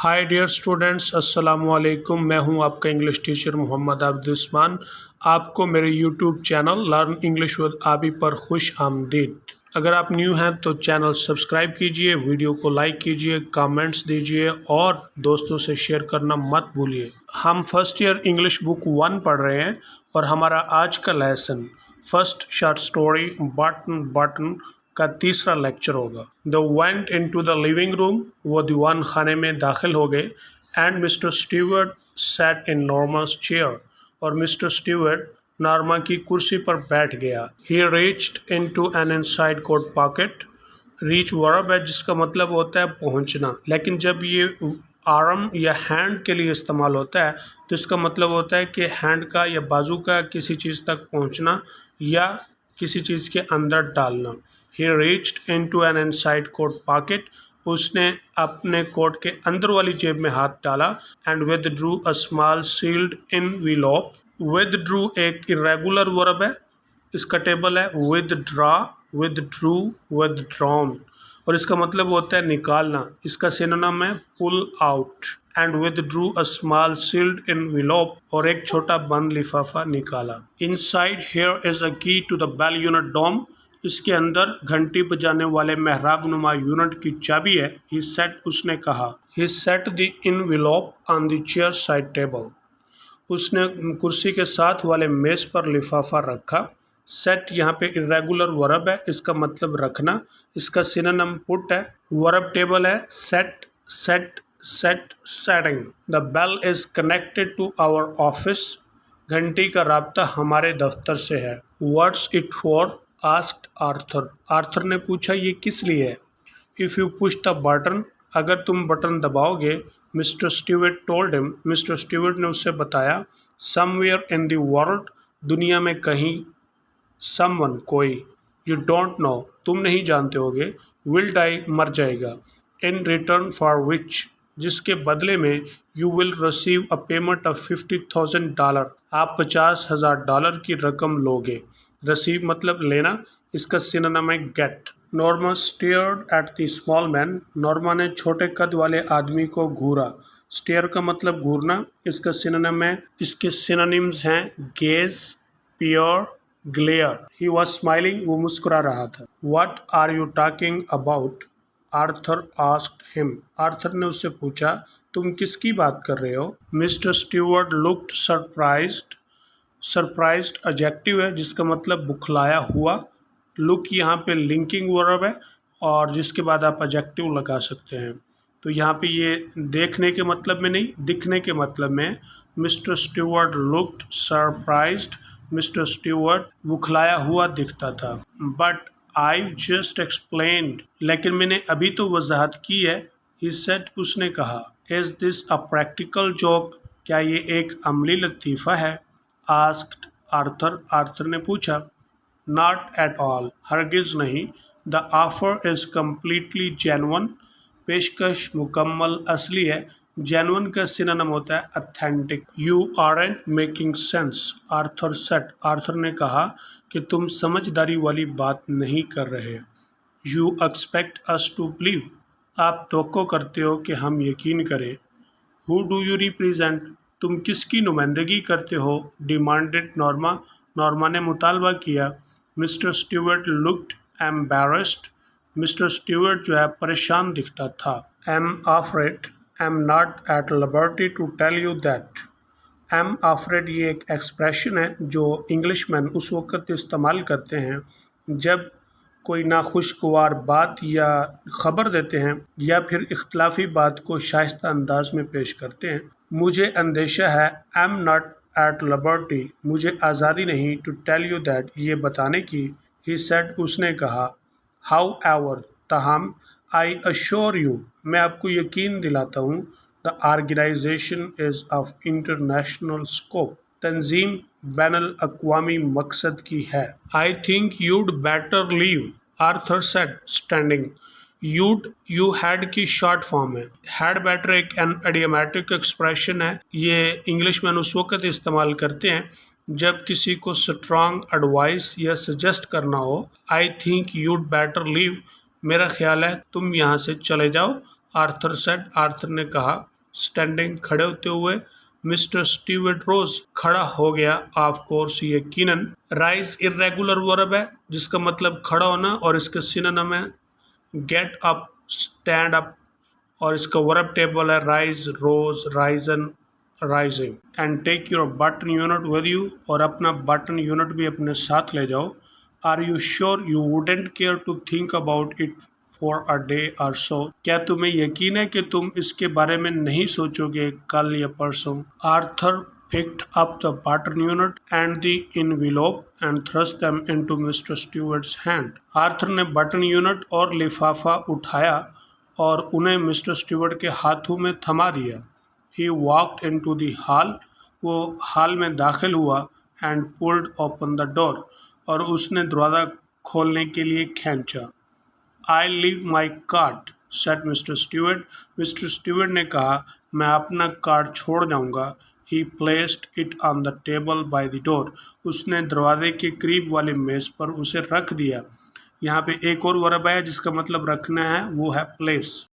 Hi dear students, अस्सलाम वालेकुम। मैं हूं आपका इंग्लिश टीचर मोहम्मद अब्दुस्मान। आपको मेरे YouTube channel learn English with आबी पर खुश आमदीद। अगर आप न्यू हैं तो चैनल सब्सक्राइब कीजिए, वीडियो को लाइक कीजिए, कमेंट्स दीजिए और दोस्तों से शेयर करना मत भूलिए। हम फर्स्ट ईयर इंग्लिश बुक 1 पढ़ रहे हैं और हमारा आज का lesson first short story button button का तीसरा लेक्चर होगा। They went into the living room, वो दीवान खाने में दाखिल हो गए। And mister Stewart sat in Norma's chair, और मिस्टर स्टीवर्ट नॉर्मा की कुर्सी पर बैठ गया। He reached into an inside coat pocket. Reach verb है जिसका मतलब होता है पहुंचना, लेकिन जब ये आर्म या हैंड के लिए इस्तेमाल होता है तो इसका मतलब होता है कि हैंड का या बाजू का किसी चीज़ तक पहुंचना या किसी चीज़ के अंदर डालना। He reached into an inside coat pocket. उसने अपने कोट के अंदर वाली जेब में हाथ डाला। And withdrew a small sealed envelope. Withdrew एक irregular verb है, इसका टेबल है withdraw, withdrew, withdrawn, और इसका मतलब होता है निकालना। इसका सिनोनिम है pull out. And withdrew a small sealed envelope, और एक छोटा बंद लिफाफा निकाला। Inside here is a key to the bell unit dome. इसके अंदर घंटी बजाने वाले मेहराब नुमा यूनिट की चाबी है। ही सेट, उसने कहा। He set the envelope on the chair side table. उसने कुर्सी के साथ वाले मेज पर लिफाफा रखा। सेट यहाँ पे इरेगुलर वर्ब है, इसका मतलब रखना। इसका सिनोनिम पुट है। वर्ब टेबल है set, set, set, setting. The bell is connected to our office. घंटी का राब्ता हमारे दफ्तर से है। What's it for? Asked Arthur. Arthur ने पूछा ये किस लिए है। If you push the button, अगर तुम बटन दबाओगे। Mister Stewart told him, mister Stewart ने उससे बताया। समवेयर इन द वर्ल्ड, दुनिया में कहीं। समवन, कोई। यू डोंट नो, तुम नहीं जानते होगे। विल डाई, मर जाएगा। इन रिटर्न फॉर विच, जिसके बदले में you will receive a payment of $50,000, आप $50,000 की रकम लोगे। रिसीव मतलब लेना, इसका सिनोनिम है get. Norma stared at the small man, Norma ने छोटे कद वाले आदमी को घूरा। स्टेयर का मतलब घूरना, इसका सिनोनिम है, इसके सिनोनिम्स हैं gaze, peer, glare. He was smiling, वो मुस्कुरा रहा था। What are you talking about? Arthur asked him, Arthur ने उससे पूछा तुम किसकी बात कर रहे हो। Mr Stewart looked surprised. Surprised adjective है जिसका मतलब बुखलाया हुआ। लुक यहाँ पे लिंकिंग वर्ब है और जिसके बाद आप एडजेक्टिव लगा सकते हैं। तो यहाँ पे ये देखने के मतलब में नहीं, दिखने के मतलब में। Mister Stewart looked surprised, mister Stewart बुखलाया हुआ दिखता था। बट आई जस्ट एक्सप्लेन्ड, लेकिन मैंने अभी तो वजाहत की है। ही सेड, उसने कहा। Is this a practical joke, क्या ये एक अमली लतीफ़ा है। आस्क्ड आर्थर, आर्थर ने पूछा। नॉट एट ऑल, हरगिज़ नहीं। The offer is completely genuine, पेशकश मुकम्मल असली है। जेन्युइन का सिनोनिम होता है authentic. You aren't making sense, Arthur said, Arthur ने कहा कि तुम समझदारी वाली बात नहीं कर रहे। You expect us to believe, आप तवक्को करते हो कि हम यकीन करें। हु डू यू रिप्रेजेंट, तुम किसकी नुमाइंदगी करते हो। डिमांडेड नॉर्मा, नॉर्मा ने मुतालबा किया। Mr Stewart looked embarrassed, Mr Stewart जो है परेशान दिखता था। I'm afraid, I'm not at liberty to tell you that. I'm afraid ये एक एक्सप्रेशन है जो इंग्लिशमैन उस वक्त इस्तेमाल करते हैं जब कोई नाखुशगवार बात या ख़बर देते हैं या फिर इख्तलाफी बात को शाइस्ता अंदाज में पेश करते हैं। मुझे अंदेशा है, I am not at liberty, मुझे आज़ादी नहीं, टू टेल यू दैट, ये बताने की। ही सेड, उसने कहा। हाउ एवर, ताहम, आई अश्योर यू, मैं आपको यकीन दिलाता हूँ। The organization is of international scope, तंजीम बैनुल अक़वामी मकसद की है। I think you'd better leave, Arthur said standing. You'd, you had की शॉर्ट फॉर्म है। हैड बेटर एक एडियोमेटिक एक्सप्रेशन है। ये इंग्लिश में उस वक्त इस्तेमाल करते हैं जब किसी को स्ट्रॉन्ग एडवाइस या सजेस्ट करना हो। आई थिंक यूड बेटर लीव, मेरा ख्याल है तुम यहाँ से चले जाओ। आर्थर सेड, आर्थर ने कहा। स्टैंडिंग खड़े होते हुए। मिस्टर स्टीवर्ट रोज खड़ा हो गया, ऑफ कोर्स यकीनन। राइज इर्रेगुलर वर्ब है जिसका मतलब खड़ा होना, और इसके सिनोनिम है गेट अप, स्टैंड अप, और इसका वर्ब टेबल है rise, rose, risen, rising. And take your button unit with you, और अपना बटन यूनिट भी अपने साथ ले जाओ। Are you sure you wouldn't care to think about it for a day or so, क्या तुम्हें यकीन है कि तुम इसके बारे में नहीं सोचोगे कल या परसों। Arthur picked up the button unit and the envelope and thrust them into Mr. Stewart's hand. Arthur ने बटन यूनिट और लिफाफा उठाया और उन्हें मिस्टर स्टीवर्ट के हाथों में थमा दिया। He walked into the hall, वो हॉल में दाखिल हुआ, and pulled open the door, और उसने दरवाज़ा खोलने के लिए खींचा। I'll leave my card, said Mr. Stewart. Mister Stewart ने कहा, मैं अपना कार्ड छोड़ जाऊंगा। He placed it on the table by the door. उसने दरवाजे के करीब वाली मेज पर उसे रख दिया। यहाँ पे एक और वर्ब है जिसका मतलब रखना है, वो है place।